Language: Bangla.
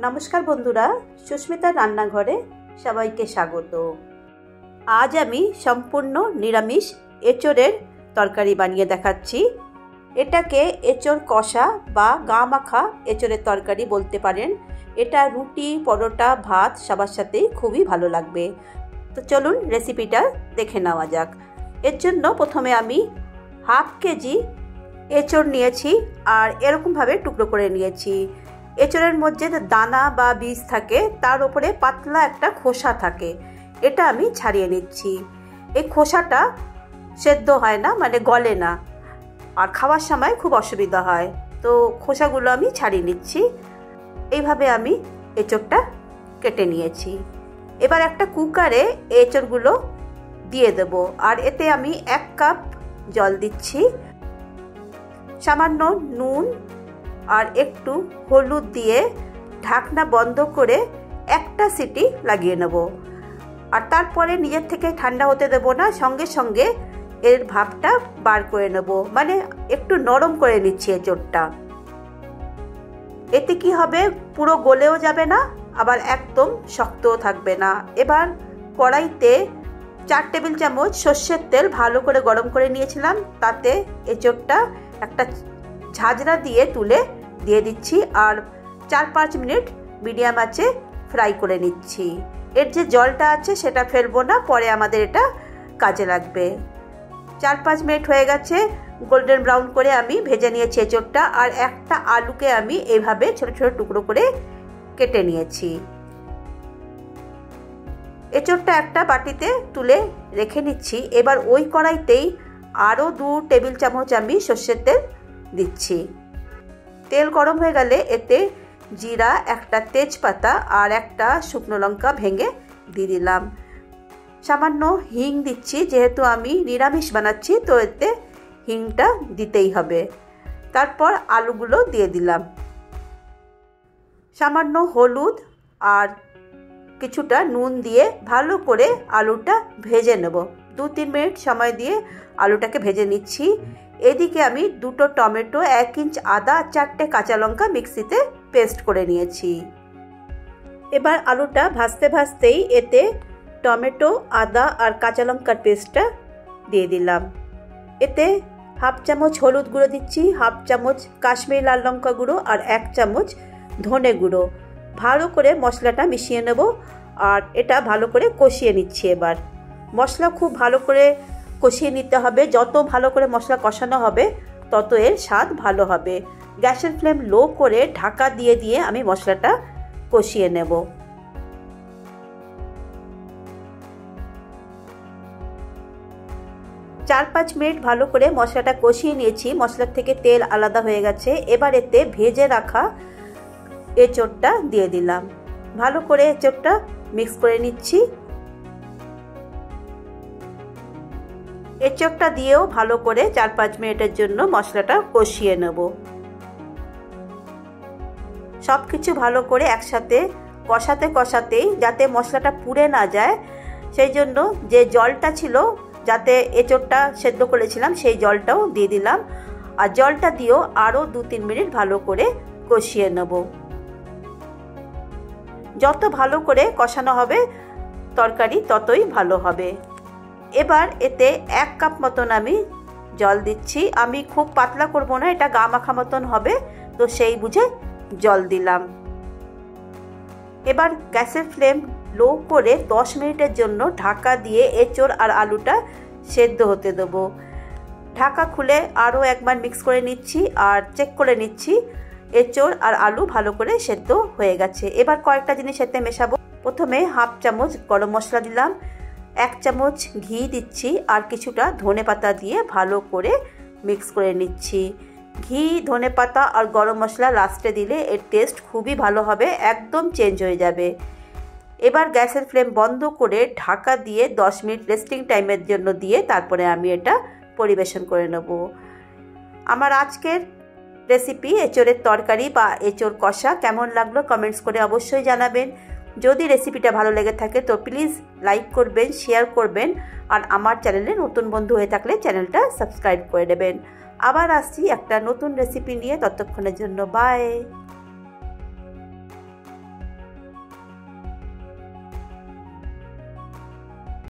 নমস্কার বন্ধুরা, সুস্মিতার রান্নাঘরে সবাইকে স্বাগত। আজ আমি সম্পূর্ণ নিরামিষ এঁচোড়ের তরকারি বানিয়ে দেখাচ্ছি। এটাকে এঁচোড় কষা বা গা মাখা এঁচোড়ের তরকারি বলতে পারেন। এটা রুটি, পরোটা, ভাত সবার সাথেই খুবই ভালো লাগবে। তো চলুন রেসিপিটা দেখে নেওয়া যাক। এর জন্য প্রথমে আমি হাফ কেজি এঁচোড় নিয়েছি আর এরকমভাবে টুকরো করে নিয়েছি। এঁচোড়ের মধ্যে দানা বা বীজ থাকে, তার উপরে পাতলা একটা খোসা থাকে, এটা আমি ছাড়িয়ে নিচ্ছি। এই খোসাটা সেদ্ধ হয় না, মানে গলে না, আর খাওয়ার সময় খুব অসুবিধা হয়, তো খোসাগুলো আমি ছাড়িয়ে নিচ্ছি। এইভাবে আমি এঁচোড়টা কেটে নিয়েছি। এবার একটা কুকারে এঁচোড়গুলো দিয়ে দেব, আর এতে আমি 1 কাপ জল দিচ্ছি, সামান্য নুন আর একটু হলুদ দিয়ে ঢাকনা বন্ধ করে একটা সিটি লাগিয়ে নেব। আর তারপরে নিজের থেকে ঠান্ডা হতে দেব না, সঙ্গে সঙ্গে এর ভাপটা বার করে নেব, মানে একটু নরম করে নিচ্ছি এঁচোড়টা। এতে কি হবে, পুরো গলেও যাবে না, আবার একদম শক্তও থাকবে না। এবার কড়াইতে 4 টেবিল চামচ সর্ষের তেল ভালো করে গরম করে নিয়েছিলাম, তাতে এঁচোড়টা একটা ঝাঁঝরা দিয়ে তুলে দিয়ে দিচ্ছি আর 4-5 মিনিট মিডিয়াম আঁচে ফ্রাই করে নিচ্ছি। এর যে জলটা আছে সেটা ফেলবো না, পরে আমাদের এটা কাজে লাগবে। 4-5 মিনিট হয়ে গেছে, গোল্ডেন ব্রাউন করে আমি ভেজে নিয়েছি এঁচোড়টা। আর একটা আলুকে আমি এইভাবে ছোট ছোট টুকরো করে কেটে নিয়েছি। এঁচোড়টা একটা বাটিতে তুলে রেখে নিচ্ছি। এবার ওই কড়াইতেই আরও 2 টেবিল চামচ আমি সর্ষের তেল দিচ্ছি। তেল গরম হয়ে গেলে এতে জিরা, একটা তেজপাতা আর একটা শুকনো লঙ্কা ভেঙে দিয়ে দিলাম। সামান্য হিং দিচ্ছি, যেহেতু আমি নিরামিষ বানাচ্ছি তো এতে হিংটা দিতেই হবে। তারপর আলুগুলো দিয়ে দিলাম, সামান্য হলুদ আর কিছুটা নুন দিয়ে ভালো করে আলুটা ভেজে নেব। 2-3 মিনিট সময় দিয়ে আলুটাকে ভেজে নিচ্ছি। এদিকে আমি 2টো টমেটো, 1 ইঞ্চ আদা, 4টে কাঁচা লঙ্কা মিক্সিতে পেস্ট করে নিয়েছি। এবার আলুটা ভাজতে ভাজতেই এতে টমেটো, আদা আর কাঁচা লঙ্কার পেস্টটা দিয়ে দিলাম। এতে হাফ চামচ হলুদ গুঁড়ো দিচ্ছি, হাফ চামচ কাশ্মীরি লাল লঙ্কা গুঁড়ো আর 1 চামচ ধনে গুঁড়ো। ভালো করে মশলাটা মিশিয়ে নেব আর এটা ভালো করে কষিয়ে নিচ্ছি। এবার মশলা খুব ভালো করে কষিয়ে নিতে হবে, যত ভালো করে মশলা কষানো হবে তত এর স্বাদ ভালো হবে। গ্যাসের ফ্লেম লো করে ঢাকা দিয়ে দিয়ে আমি মশলাটা কষিয়ে নেব। চার 5 মিনিট ভালো করে মশলাটা কষিয়ে নিয়েছি, মশলার থেকে তেল আলাদা হয়ে গেছে। এবার এতে ভেজে রাখা এঁচোড়টা দিয়ে দিলাম, ভালো করে এঁচোড়টা মিক্স করে নিচ্ছি। এঁচোড়টা দিয়েও ভালো করে 4-5 মিনিটের জন্য মশলাটা কষিয়ে নেব। সব কিছু ভালো করে একসাথে কষাতে কষাতেই যাতে মশলাটা পুড়ে না যায়, সেই জন্য যে জলটা ছিল যাতে এঁচোড়টা সেদ্ধ করেছিলাম সেই জলটাও দিয়ে দিলাম। আর জলটা দিয়েও আরও 2-3 মিনিট ভালো করে কষিয়ে নেব। যত ভালো করে কষানো হবে তরকারি ততই ভালো হবে। এবার এতে 1 কাপ মতন আমি জল দিচ্ছি। আমি খুব পাতলা করব না, এটা গা মাখা মতন হবে, তো সেই বুঝে জল দিলাম। এবার গ্যাসের ফ্লেম লো করে 10 মিনিটের জন্য ঢাকা দিয়ে এঁচোড় আর আলুটা সেদ্ধ হতে দেবো। ঢাকা খুলে আরও একবার মিক্স করে নিচ্ছি আর চেক করে নিচ্ছি এঁচোড় আর আলু ভালো করে সেদ্ধ হয়ে গেছে। এবার কয়েকটা জিনিস এতে মেশাবো। প্রথমে হাফ চামচ গরম মশলা দিলাম, 1 চামচ ঘি দিচ্ছি আর কিছুটা ধনেপাতা দিয়ে ভালো করে মিক্স করে নিচ্ছি। ঘি, ধনেপাতা আর গরম মশলা লাস্টে দিলে এর টেস্ট খুবই ভালো হবে, একদম চেঞ্জ হয়ে যাবে। এবার গ্যাসের ফ্লেম বন্ধ করে ঢাকা দিয়ে 10 মিনিট রেস্টিং টাইমের জন্য দিয়ে তারপরে আমি এটা পরিবেশন করে নেব। আমার আজকের রেসিপি এঁচোড়ের তরকারি বা এঁচোড় কষা কেমন লাগলো কমেন্টস করে অবশ্যই জানাবেন। যদি রেসিপিটা ভালো লেগে থাকে তো প্লিজ লাইক করবেন, শেয়ার করবেন, আর আমার চ্যানেলে নতুন বন্ধু হয়ে থাকলে চ্যানেলটা সাবস্ক্রাইব করে দেবেন। আবার আসছি একটা নতুন রেসিপি নিয়ে, ততক্ষণের জন্য বাই।